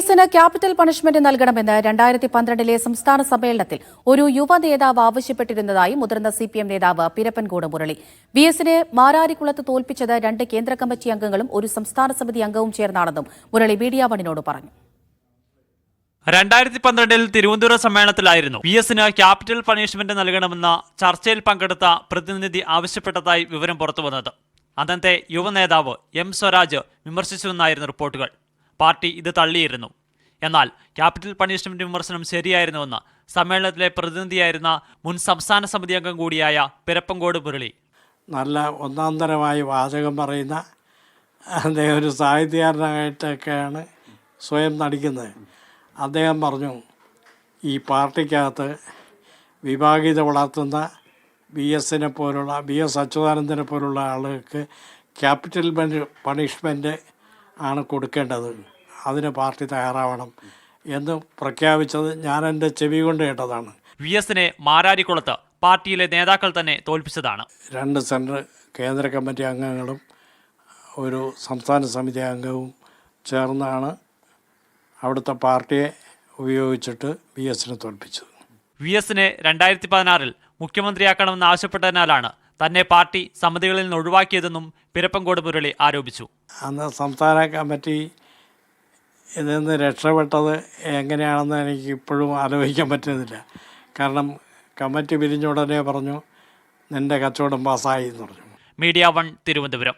എസിന് capital punishment നൽകണമെന്ന് 2012 സംസ്ഥാന സമ്മേളനത്തിൽ ഒരു യുവ നേതാവ് ആവശ്യപ്പെട്ടിരുന്നതായി മുതിർന്ന CPM നേതാവ് പിരപ്പൻകോട് മുരളി. എസിനെ മാരാരിക്കുളത്ത് തോൽപ്പിച്ചത് 2 കേന്ദ്ര കമ്മിറ്റി അംഗങ്ങളും ഒരു സംസ്ഥാന സമിതി അംഗവും ചേർന്നാണെന്നും മുരളി മീഡിയ വണ്ണിനോട് പറഞ്ഞു. 2012 തിരുവനന്തപുരം സമ്മേളനത്തിലായിരുന്നു എസിന് ക്യാപിറ്റൽ പണിഷ്മെന്റ് നൽകണമെന്ന ചർച്ചയിൽ പങ്കെടുത്ത പ്രതിനിധി ആവശ്യപ്പെട്ടതായി വിവരം പുറത്തുവന്നത്. അന്നത്തെ യുവ നേതാവ് M. സ്വരാജ് വിമർശിച്ചുവെന്നായിരുന്നു റിപ്പോർട്ടുകൾ. പാർട്ടി ഇത് തള്ളിയിരുന്നു. എന്നാൽ ക്യാപിറ്റൽ പണിഷ്മെന്റ് വിമർശനം ശരിയായിരുന്നുവെന്ന് സമ്മേളനത്തിലെ പ്രതിനിധിയായിരുന്ന മുൻ സംസ്ഥാന സമിതി അംഗം കൂടിയായ പിരപ്പൻകോട് മുരളി. നല്ല ഒന്നാന്തരമായി വാചകം പറയുന്ന അദ്ദേഹം ഒരു സാഹിത്യകാരനായിട്ടൊക്കെയാണ് സ്വയം നടിക്കുന്നത്. അദ്ദേഹം പറഞ്ഞു, ഈ പാർട്ടിക്കകത്ത് വിഭാഗീയത വളർത്തുന്ന എസിനെ പോലുള്ള എസ് അച്യുതാനന്ദനെ പോലുള്ള ആളുകൾക്ക് ക്യാപിറ്റൽ പണിഷ്മെൻറ്റ് ആണ് കൊടുക്കേണ്ടത്, അതിന് പാർട്ടി തയ്യാറാവണം എന്ന് പ്രഖ്യാപിച്ചത് ഞാൻ എൻ്റെ ചെവി കൊണ്ട് കേട്ടതാണ്. എസിനെ മാരാരിക്കുളത്ത് പാർട്ടിയിലെ നേതാക്കൾ തന്നെ തോൽപ്പിച്ചതാണ്. 2 സെൻട്രൽ കേന്ദ്ര കമ്മിറ്റി അംഗങ്ങളും ഒരു സംസ്ഥാന സമിതി അംഗവും ചേർന്നാണ് അവിടുത്തെ പാർട്ടിയെ ഉപയോഗിച്ചിട്ട് എസിനെ തോൽപ്പിച്ചത്. എസിനെ 2016 മുഖ്യമന്ത്രിയാക്കണമെന്ന് ആവശ്യപ്പെട്ടതിനാലാണ് തന്നെ പാർട്ടി സമിതികളിൽ നിന്ന് ഒഴിവാക്കിയതെന്നും പിരപ്പൻകോട് മുരളി ആരോപിച്ചു. അന്ന് സംസ്ഥാന കമ്മിറ്റി ഇതിൽ നിന്ന് രക്ഷപ്പെട്ടത് എങ്ങനെയാണെന്ന് എനിക്ക് ഇപ്പോഴും ആലോചിക്കാൻ പറ്റുന്നില്ല. കാരണം കമ്മിറ്റി പിരിഞ്ഞ ഉടനെ പറഞ്ഞു, നിൻ്റെ കച്ചവടം പാസ്സായി എന്ന് പറഞ്ഞു. മീഡിയ 1 തിരുവനന്തപുരം.